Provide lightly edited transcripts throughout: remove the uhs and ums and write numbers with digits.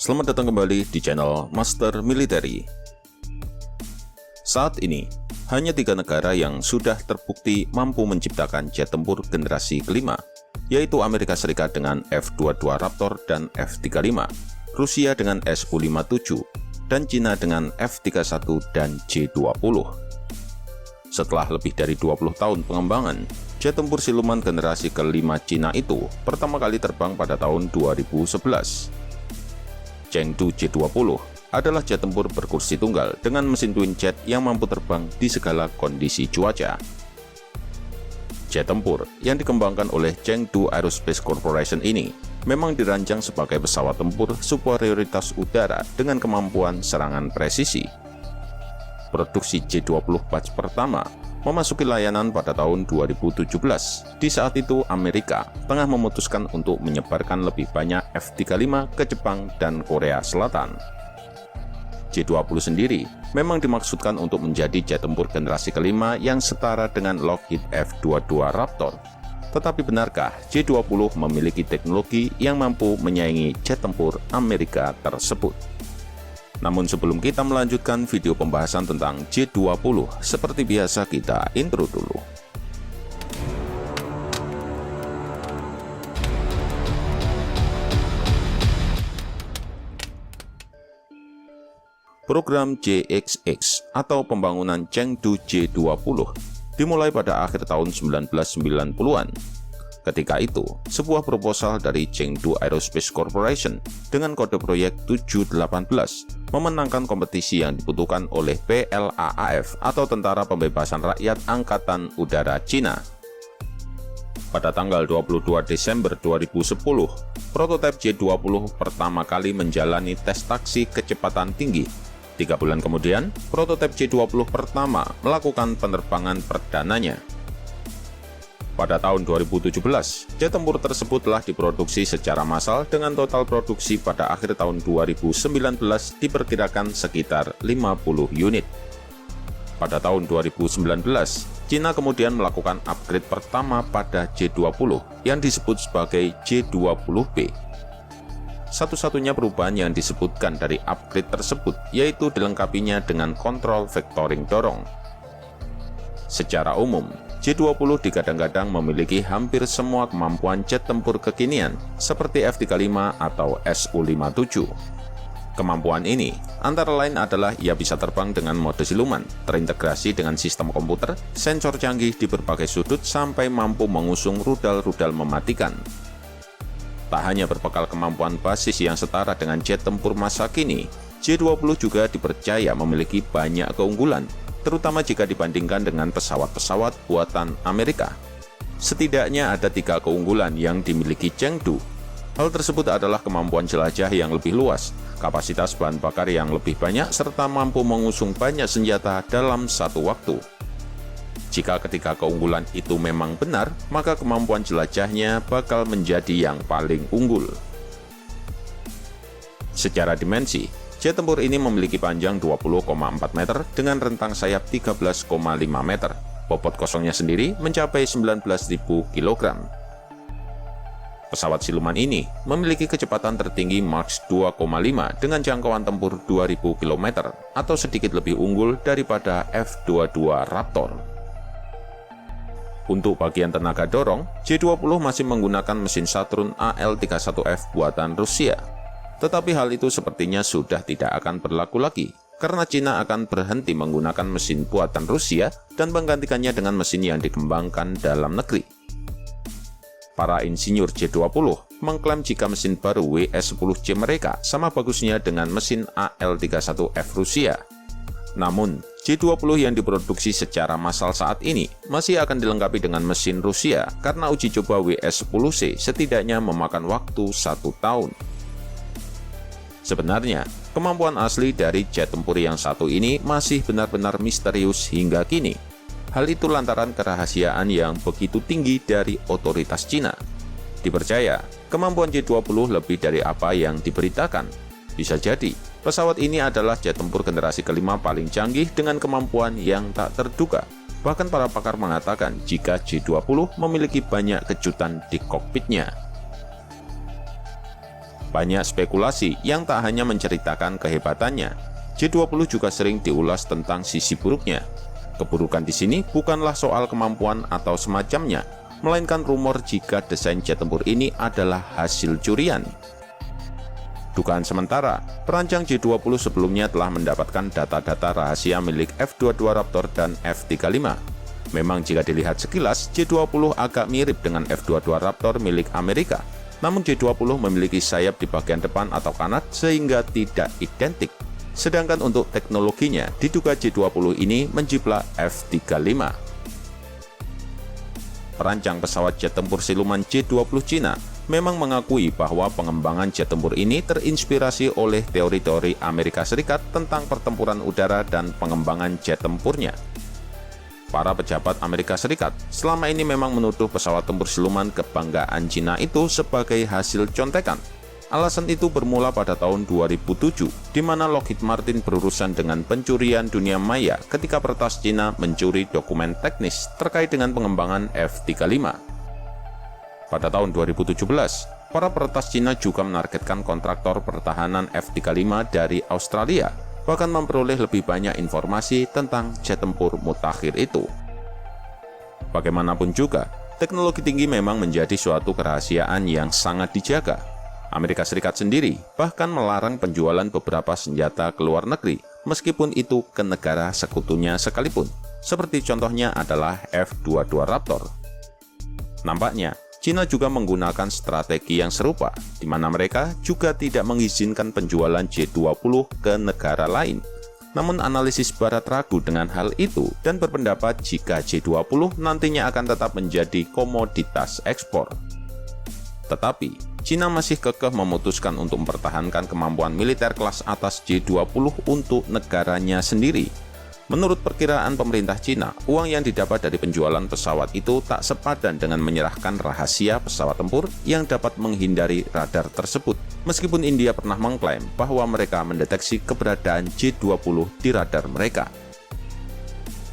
Selamat datang kembali di channel Master Military. Saat ini, hanya 3 negara yang sudah terbukti mampu menciptakan jet tempur generasi kelima, yaitu Amerika Serikat dengan F-22 Raptor dan F-35, Rusia dengan Su-57, dan Cina dengan F-31 dan J-20. Setelah lebih dari 20 tahun pengembangan, jet tempur siluman generasi kelima Cina itu pertama kali terbang pada tahun 2011. Chengdu J-20 adalah jet tempur berkursi tunggal dengan mesin twin jet yang mampu terbang di segala kondisi cuaca. Jet tempur yang dikembangkan oleh Chengdu Aerospace Corporation ini memang dirancang sebagai pesawat tempur superioritas udara dengan kemampuan serangan presisi. Produksi J-20 batch pertama memasuki layanan pada tahun 2017. Di saat itu, Amerika tengah memutuskan untuk menyebarkan lebih banyak F-35 ke Jepang dan Korea Selatan. J-20 sendiri memang dimaksudkan untuk menjadi jet tempur generasi kelima yang setara dengan Lockheed F-22 Raptor. Tetapi benarkah J-20 memiliki teknologi yang mampu menyaingi jet tempur Amerika tersebut? Namun sebelum kita melanjutkan video pembahasan tentang J-20, seperti biasa kita intro dulu. Program JXX atau pembangunan Chengdu J-20 dimulai pada akhir tahun 1990-an. Ketika itu, sebuah proposal dari Chengdu Aerospace Corporation dengan kode proyek 718 memenangkan kompetisi yang dibutuhkan oleh PLAAF atau Tentara Pembebasan Rakyat Angkatan Udara Cina. Pada tanggal 22 Desember 2010, prototipe J-20 pertama kali menjalani tes taksi kecepatan tinggi. 3 bulan kemudian, prototipe J-20 pertama melakukan penerbangan perdananya. Pada tahun 2017, jet tempur tersebut telah diproduksi secara massal dengan total produksi pada akhir tahun 2019 diperkirakan sekitar 50 unit. Pada tahun 2019, Cina kemudian melakukan upgrade pertama pada J-20 yang disebut sebagai J-20B. Satu-satunya perubahan yang disebutkan dari upgrade tersebut yaitu dilengkapinya dengan kontrol vectoring dorong. Secara umum, J-20 digadang-gadang memiliki hampir semua kemampuan jet tempur kekinian seperti F-35 atau Su-57. Kemampuan ini antara lain adalah ia bisa terbang dengan mode siluman, terintegrasi dengan sistem komputer, sensor canggih di berbagai sudut sampai mampu mengusung rudal-rudal mematikan. Tak hanya berbekal kemampuan basis yang setara dengan jet tempur masa kini, J-20 juga dipercaya memiliki banyak keunggulan, terutama jika dibandingkan dengan pesawat-pesawat buatan Amerika. Setidaknya ada 3 keunggulan yang dimiliki Chengdu. Hal tersebut adalah kemampuan jelajah yang lebih luas, kapasitas bahan bakar yang lebih banyak, serta mampu mengusung banyak senjata dalam satu waktu. Jika ketiga keunggulan itu memang benar, maka kemampuan jelajahnya bakal menjadi yang paling unggul. Secara dimensi, jet tempur ini memiliki panjang 20,4 meter dengan rentang sayap 13,5 meter. Bobot kosongnya sendiri mencapai 19.000 kg. Pesawat siluman ini memiliki kecepatan tertinggi Mach 2,5 dengan jangkauan tempur 2.000 km atau sedikit lebih unggul daripada F-22 Raptor. Untuk bagian tenaga dorong, J-20 masih menggunakan mesin Saturn AL-31F buatan Rusia. Tetapi hal itu sepertinya sudah tidak akan berlaku lagi, karena Cina akan berhenti menggunakan mesin buatan Rusia dan menggantikannya dengan mesin yang dikembangkan dalam negeri. Para insinyur J-20 mengklaim jika mesin baru WS-10C mereka sama bagusnya dengan mesin AL-31F Rusia. Namun, J-20 yang diproduksi secara massal saat ini masih akan dilengkapi dengan mesin Rusia karena uji coba WS-10C setidaknya memakan waktu 1 tahun. Sebenarnya, kemampuan asli dari jet tempur yang satu ini masih benar-benar misterius hingga kini. Hal itu lantaran kerahasiaan yang begitu tinggi dari otoritas Cina. Dipercaya, kemampuan J-20 lebih dari apa yang diberitakan. Bisa jadi, pesawat ini adalah jet tempur generasi kelima paling canggih dengan kemampuan yang tak terduga. Bahkan para pakar mengatakan jika J-20 memiliki banyak kejutan di kokpitnya. Banyak spekulasi yang tak hanya menceritakan kehebatannya, J20 juga sering diulas tentang sisi buruknya. Keburukan di sini bukanlah soal kemampuan atau semacamnya, melainkan rumor jika desain jet tempur ini adalah hasil curian. Dugaan sementara, perancang J20 sebelumnya telah mendapatkan data-data rahasia milik F-22 Raptor dan F-35. Memang jika dilihat sekilas, J20 agak mirip dengan F-22 Raptor milik Amerika. Namun J20 memiliki sayap di bagian depan atau kanan sehingga tidak identik. Sedangkan untuk teknologinya, diduga J20 ini menjiplak F-35. Perancang pesawat jet tempur siluman J20 Cina memang mengakui bahwa pengembangan jet tempur ini terinspirasi oleh teori-teori Amerika Serikat tentang pertempuran udara dan pengembangan jet tempurnya. Para pejabat Amerika Serikat selama ini memang menuduh pesawat tempur siluman kebanggaan Cina itu sebagai hasil contekan. Alasan itu bermula pada tahun 2007, di mana Lockheed Martin berurusan dengan pencurian dunia maya ketika peretas Cina mencuri dokumen teknis terkait dengan pengembangan F-35. Pada tahun 2017, para peretas Cina juga menargetkan kontraktor pertahanan F-35 dari Australia, bahkan memperoleh lebih banyak informasi tentang jet tempur mutakhir itu. Bagaimanapun juga, teknologi tinggi memang menjadi suatu kerahasiaan yang sangat dijaga. Amerika Serikat sendiri bahkan melarang penjualan beberapa senjata ke luar negeri, meskipun itu ke negara sekutunya sekalipun, seperti contohnya adalah F-22 Raptor. Nampaknya, Cina juga menggunakan strategi yang serupa, di mana mereka juga tidak mengizinkan penjualan J20 ke negara lain. Namun analisis barat ragu dengan hal itu dan berpendapat jika J20 nantinya akan tetap menjadi komoditas ekspor. Tetapi, Cina masih kekeh memutuskan untuk mempertahankan kemampuan militer kelas atas J20 untuk negaranya sendiri. Menurut perkiraan pemerintah Cina, uang yang didapat dari penjualan pesawat itu tak sepadan dengan menyerahkan rahasia pesawat tempur yang dapat menghindari radar tersebut. Meskipun India pernah mengklaim bahwa mereka mendeteksi keberadaan J20 di radar mereka.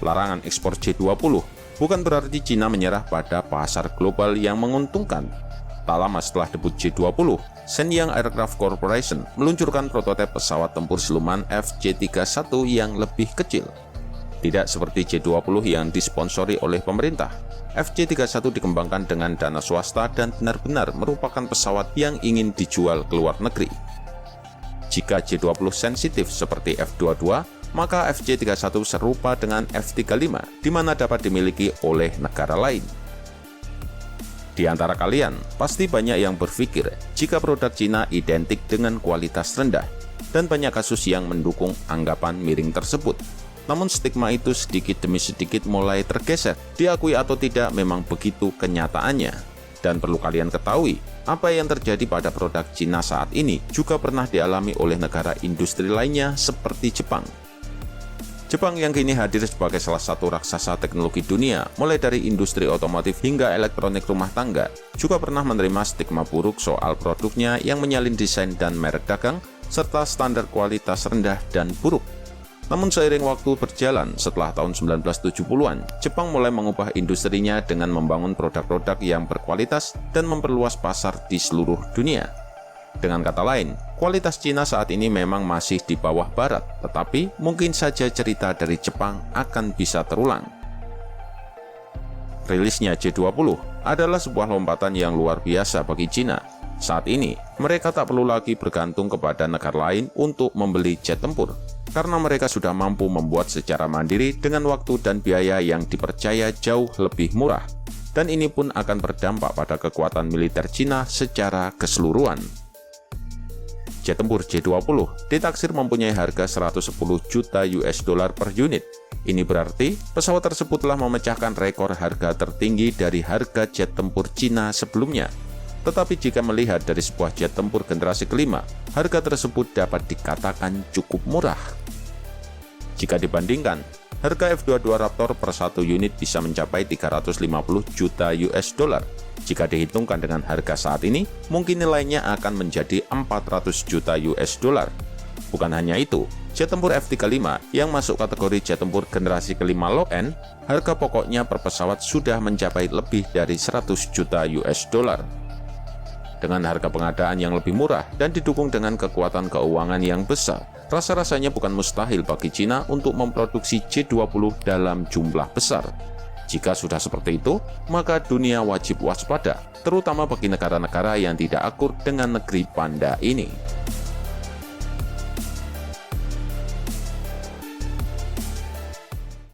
Larangan ekspor J20 bukan berarti Cina menyerah pada pasar global yang menguntungkan. Tak lama setelah debut J20, Shenyang Aircraft Corporation meluncurkan prototipe pesawat tempur siluman FJ-31 yang lebih kecil. Tidak seperti J20 yang disponsori oleh pemerintah, FJ-31 dikembangkan dengan dana swasta dan benar-benar merupakan pesawat yang ingin dijual ke luar negeri. Jika J20 sensitif seperti F-22, maka FJ-31 serupa dengan F-35, di mana dapat dimiliki oleh negara lain. Di antara kalian, pasti banyak yang berpikir jika produk Cina identik dengan kualitas rendah, dan banyak kasus yang mendukung anggapan miring tersebut. Namun stigma itu sedikit demi sedikit mulai tergeser, diakui atau tidak memang begitu kenyataannya. Dan perlu kalian ketahui, apa yang terjadi pada produk Cina saat ini juga pernah dialami oleh negara industri lainnya seperti Jepang. Jepang yang kini hadir sebagai salah satu raksasa teknologi dunia, mulai dari industri otomotif hingga elektronik rumah tangga, juga pernah menerima stigma buruk soal produknya yang menyalin desain dan merek dagang, serta standar kualitas rendah dan buruk. Namun seiring waktu berjalan, setelah tahun 1970-an, Jepang mulai mengubah industrinya dengan membangun produk-produk yang berkualitas dan memperluas pasar di seluruh dunia. Dengan kata lain, kualitas Cina saat ini memang masih di bawah Barat, tetapi mungkin saja cerita dari Jepang akan bisa terulang. Rilisnya J20 adalah sebuah lompatan yang luar biasa bagi Cina. Saat ini, mereka tak perlu lagi bergantung kepada negara lain untuk membeli jet tempur, karena mereka sudah mampu membuat secara mandiri dengan waktu dan biaya yang dipercaya jauh lebih murah. Dan ini pun akan berdampak pada kekuatan militer Cina secara keseluruhan. Jet tempur J20 ditaksir mempunyai harga 110 juta US dollar per unit. Ini berarti pesawat tersebut telah memecahkan rekor harga tertinggi dari harga jet tempur Cina sebelumnya. Tetapi jika melihat dari sebuah jet tempur generasi kelima, harga tersebut dapat dikatakan cukup murah. Jika dibandingkan, harga F-22 Raptor per satu unit bisa mencapai 350 juta US dollar. Jika dihitungkan dengan harga saat ini, mungkin nilainya akan menjadi 400 juta US dollar. Bukan hanya itu, jet tempur F-35 yang masuk kategori jet tempur generasi kelima low-end, harga pokoknya per pesawat sudah mencapai lebih dari 100 juta US dollar. Dengan harga pengadaan yang lebih murah dan didukung dengan kekuatan keuangan yang besar, rasa-rasanya bukan mustahil bagi Cina untuk memproduksi J20 dalam jumlah besar. Jika sudah seperti itu, maka dunia wajib waspada, terutama bagi negara-negara yang tidak akur dengan negeri panda ini.